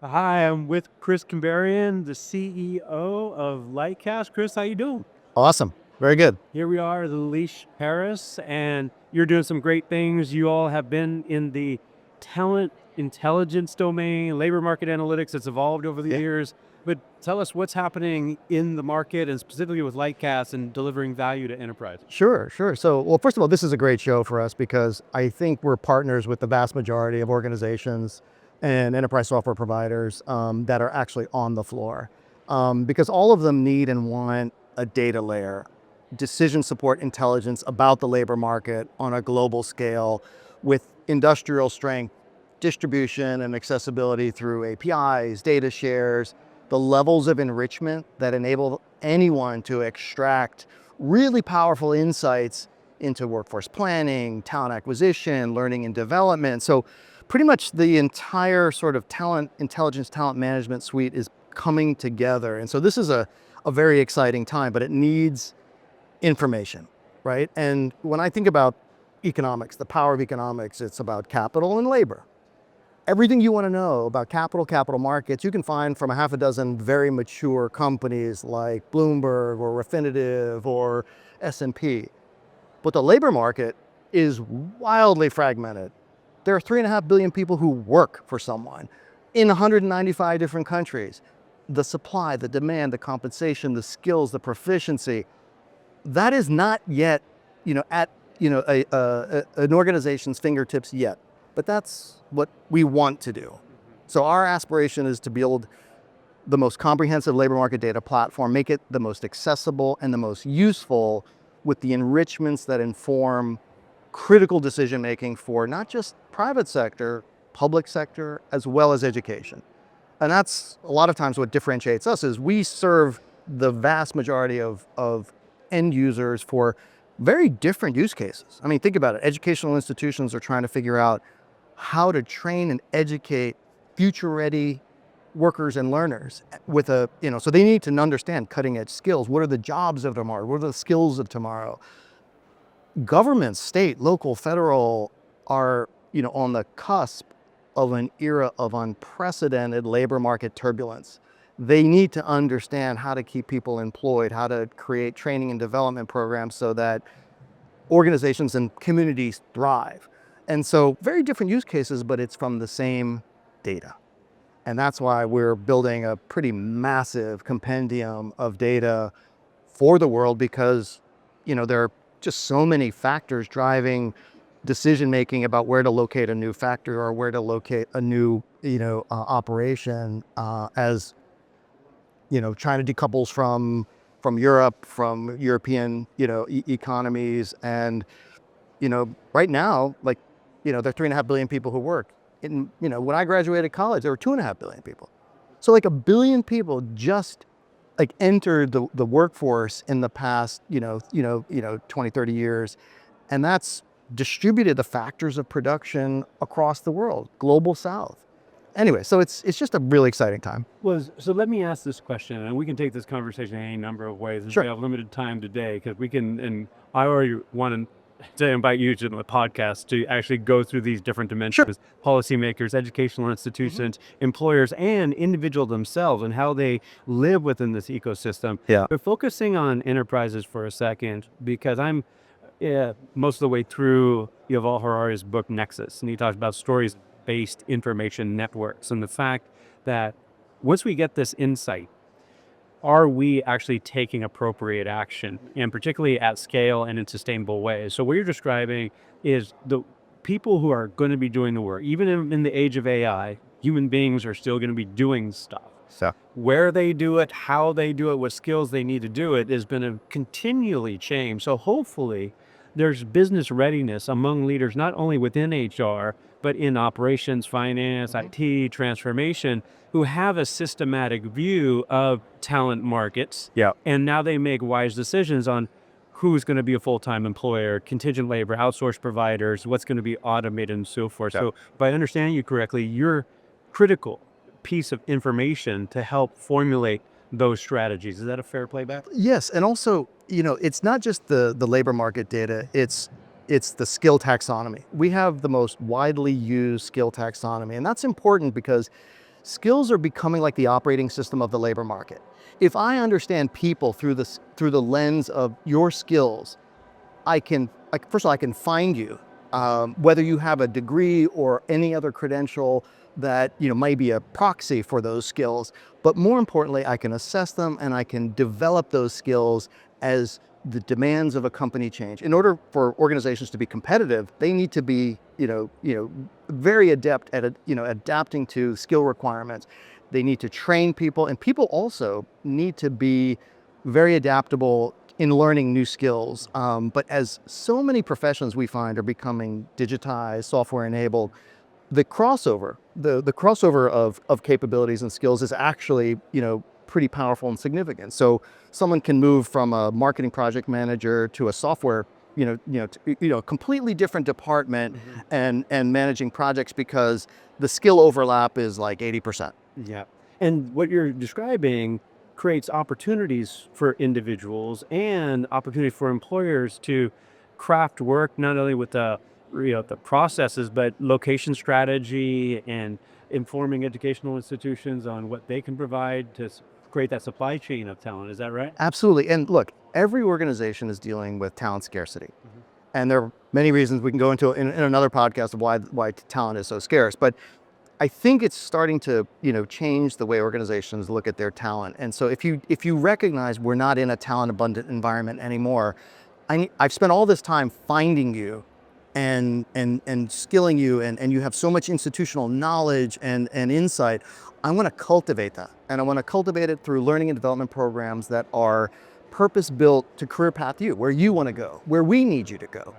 Hi, I'm with Chris Kibarian, the CEO of Lightcast. Chris, how you doing? Awesome. Very good. Here we are, the Leash Paris, and you're doing some great things. You all have been in the talent intelligence domain, labor market analytics that's evolved over the Yeah. years. But tell us what's happening in the market and specifically with Lightcast and delivering value to enterprise. Sure. So, well, first of all, this is a great show for us because I think we're partners with the vast majority of organizations and enterprise software providers that are actually on the floor because all of them need and want a data layer, decision support intelligence about the labor market on a global scale with industrial strength, distribution and accessibility through APIs, data shares, the levels of enrichment that enable anyone to extract really powerful insights into workforce planning, talent acquisition, learning and development. So pretty much the entire sort of talent intelligence, talent management suite is coming together. And so this is a very exciting time, but it needs information, right? And when I think about economics, the power of economics, it's about capital and labor. Everything you want to know about capital markets, you can find from a half a dozen very mature companies like Bloomberg or Refinitiv or S&P. But the labor market is wildly fragmented. There are 3.5 billion people who work for someone in 195 different countries. The supply, the demand, the compensation, the skills, the proficiency, that is not yet, at an organization's fingertips yet. But that's what we want to do. So our aspiration is to build the most comprehensive labor market data platform, make it the most accessible and the most useful with the enrichments that inform critical decision making for not just private sector, public sector, as well as education. And that's a lot of times what differentiates us is we serve the vast majority of end users for very different use cases. I mean, think about it. Educational institutions are trying to figure out how to train and educate future ready workers and learners with so they need to understand cutting edge skills. What are the jobs of tomorrow? What are the skills of tomorrow? Governments, state, local, federal are, on the cusp of an era of unprecedented labor market turbulence. They need to understand how to keep people employed, how to create training and development programs so that organizations and communities thrive. And so very different use cases, but it's from the same data. And that's why we're building a pretty massive compendium of data for the world because, there are just so many factors driving decision making about where to locate a new factory or where to locate a new, operation as, China decouples from Europe, from European, economies. And, right now, like, there are 3.5 billion people who work. When I graduated college, there were 2.5 billion people. So like 1 billion people just like entered the workforce in the past, 20, 30 years. And that's distributed the factors of production across the world, global South. Anyway, so it's just a really exciting time. So let me ask this question, and we can take this conversation in any number of ways. And we Sure. have limited time today because we can, and I already want to invite you to the podcast to actually go through these different Sure. dimensions: policymakers, educational institutions, employers, and individual themselves, and how they live within this ecosystem. Yeah. But focusing on enterprises for a second, because I'm most of the way through Yuval Harari's book Nexus, and he talks about stories-based information networks and the fact that once we get this insight, are we actually taking appropriate action, and particularly at scale and in sustainable ways? So what you're describing is the people who are going to be doing the work, even in the age of AI, human beings are still going to be doing stuff. So Where they do it, how they do it, what skills they need to do it is going to continually change. So hopefully there's business readiness among leaders, not only within HR, but in operations, finance, IT, transformation, who have a systematic view of talent markets. yeah. And now they make wise decisions on who's going to be a full-time employer, contingent labor, outsourced providers, what's going to be automated and so forth. Yeah. So if I understand you correctly, you're critical piece of information to help formulate those strategies. Is that a fair playback? Yes, and also, it's not just the labor market data, it's the skill taxonomy. We have the most widely used skill taxonomy, and that's important because skills are becoming like the operating system of the labor market. If I understand people through the lens of your skills, first of all, I can find you, whether you have a degree or any other credential that might be a proxy for those skills. But more importantly, I can assess them and I can develop those skills as the demands of a company change. In order for organizations to be competitive, they need to be, very adept at, adapting to skill requirements. They need to train people, and people also need to be very adaptable in learning new skills. But as so many professions we find are becoming digitized, software enabled, the crossover of capabilities and skills is actually, pretty powerful and significant. So someone can move from a marketing project manager to a software, completely different department and managing projects because the skill overlap is like 80%. Yeah. And what you're describing creates opportunities for individuals and opportunity for employers to craft work not only with the processes, but location strategy and informing educational institutions on what they can provide to create that supply chain of talent. Is that right? Absolutely. And look, every organization is dealing with talent scarcity. And there are many reasons we can go into in another podcast of why talent is so scarce. But I think it's starting to, change the way organizations look at their talent. And so if you recognize we're not in a talent abundant environment anymore, I've spent all this time finding you and skilling you, and you have so much institutional knowledge and insight. I want to cultivate that, and I want to cultivate it through learning and development programs that are purpose built to career path you, where you want to go, where we need you to go.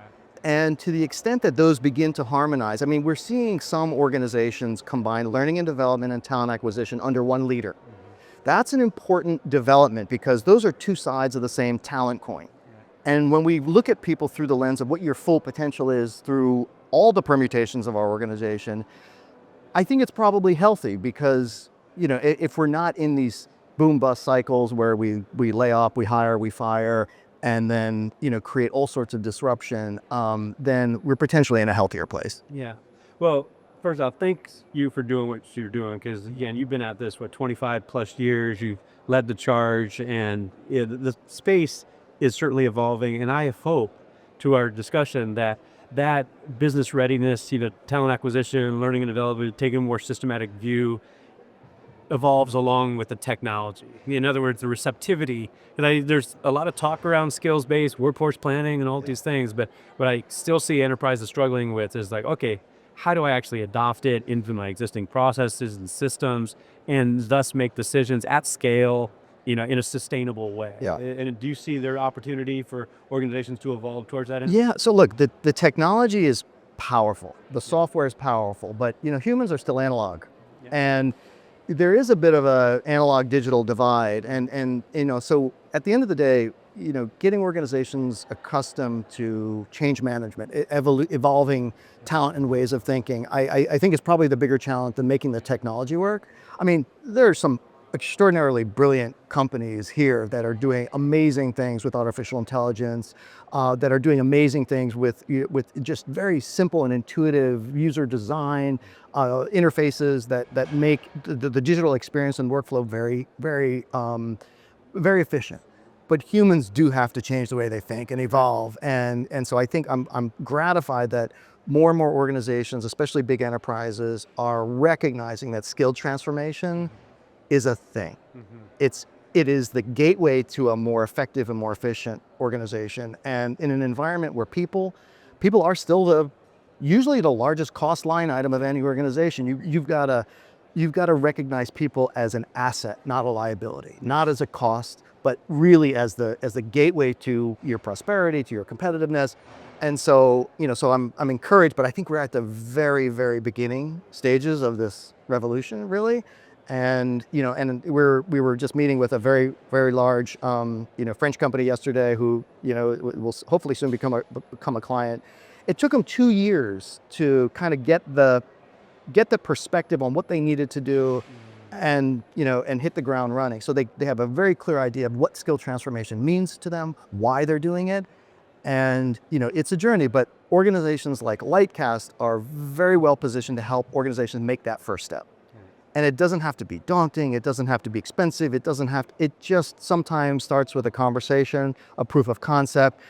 And to the extent that those begin to harmonize, I mean, we're seeing some organizations combine learning and development and talent acquisition under one leader. That's an important development because those are two sides of the same talent coin. And when we look at people through the lens of what your full potential is through all the permutations of our organization, I think it's probably healthy because, if we're not in these boom bust cycles where we lay off, we hire, we fire, and then, create all sorts of disruption, then we're potentially in a healthier place. Yeah. Well, first off, thanks you for doing what you're doing, because again, you've been at this, 25 plus years, you've led the charge, and the space is certainly evolving. And I hope to our discussion that business readiness, talent acquisition, learning and development, taking a more systematic view evolves along with the technology. In other words, the receptivity. And there's a lot of talk around skills-based workforce planning and all these things, but what I still see enterprises struggling with is like, okay, how do I actually adopt it into my existing processes and systems, and thus make decisions at scale, in a sustainable way? Yeah. And do you see there opportunity for organizations to evolve towards that end? Yeah. So look, the technology is powerful. The software is powerful, but humans are still analog. Yeah. And there is a bit of a analog digital divide. And so at the end of the day, getting organizations accustomed to change management, evolving talent and ways of thinking, I think is probably the bigger challenge than making the technology work. I mean, there are some extraordinarily brilliant companies here that are doing amazing things with artificial intelligence, that are doing amazing things with just very simple and intuitive user design, interfaces that make the digital experience and workflow very, very, very efficient. But humans do have to change the way they think and evolve. And so I think I'm gratified that more and more organizations, especially big enterprises, are recognizing that skill transformation is a thing. It is the gateway to a more effective and more efficient organization. And in an environment where people are still usually the largest cost line item of any organization, you've got to recognize people as an asset, not a liability, not as a cost, but really as the gateway to your prosperity, to your competitiveness. And so, so I'm encouraged, but I think we're at the very, very beginning stages of this revolution, really. And and we were just meeting with a very, very large French company yesterday who will hopefully soon become a client. It took them 2 years to kind of get the perspective on what they needed to do, and hit the ground running. So they have a very clear idea of what skill transformation means to them, why they're doing it, and it's a journey. But organizations like Lightcast are very well positioned to help organizations make that first step. And it doesn't have to be daunting. It doesn't have to be expensive. It just sometimes starts with a conversation, a proof of concept,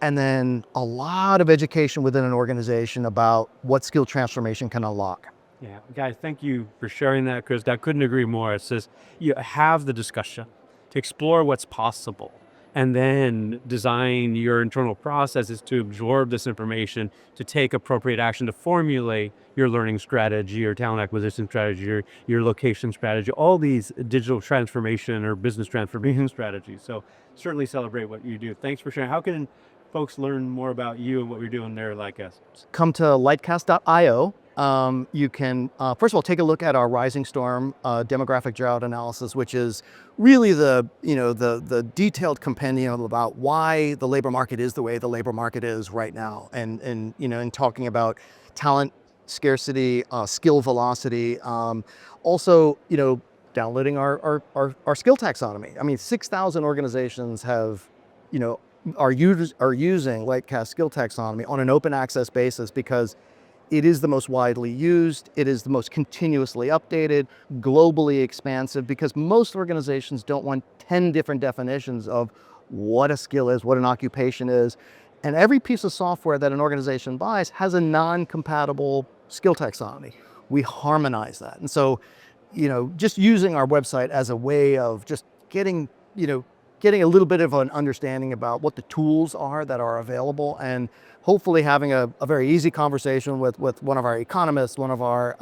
and then a lot of education within an organization about what skill transformation can unlock. Yeah, guys, thank you for sharing that, Chris. I couldn't agree more. It's just you have the discussion to explore what's possible and then design your internal processes to absorb this information, to take appropriate action, to formulate your learning strategy, your talent acquisition strategy, your location strategy, all these digital transformation or business transformation strategies. So certainly celebrate what you do. Thanks for sharing. How can folks learn more about you and what we're doing there like us? Come to lightcast.io. You can, first of all, take a look at our Rising Storm demographic drought analysis, which is really the detailed compendium about why the labor market is the way the labor market is right now, and in talking about talent scarcity, skill velocity. Also, downloading our skill taxonomy. I mean, 6,000 organizations have, are using Lightcast skill taxonomy on an open access basis because it is the most widely used, it is the most continuously updated, globally expansive, because most organizations don't want 10 different definitions of what a skill is, what an occupation is. And every piece of software that an organization buys has a non-compatible skill taxonomy. We harmonize that. And so, just using our website as a way of just getting a little bit of an understanding about what the tools are that are available, and hopefully having a very easy conversation with one of our economists, one of our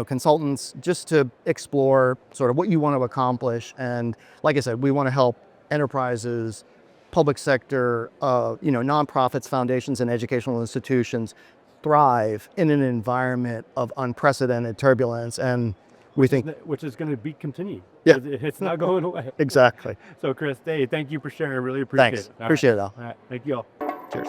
consultants, just to explore sort of what you want to accomplish. And like I said, we want to help enterprises, public sector, nonprofits, foundations, and educational institutions thrive in an environment of unprecedented turbulence. And we think, which is going to be continued. Yeah. It's not going away. exactly. So Chris, hey, thank you for sharing. I really appreciate Thanks. it. All Appreciate it, right. Al. All right. Thank you all. Cheers.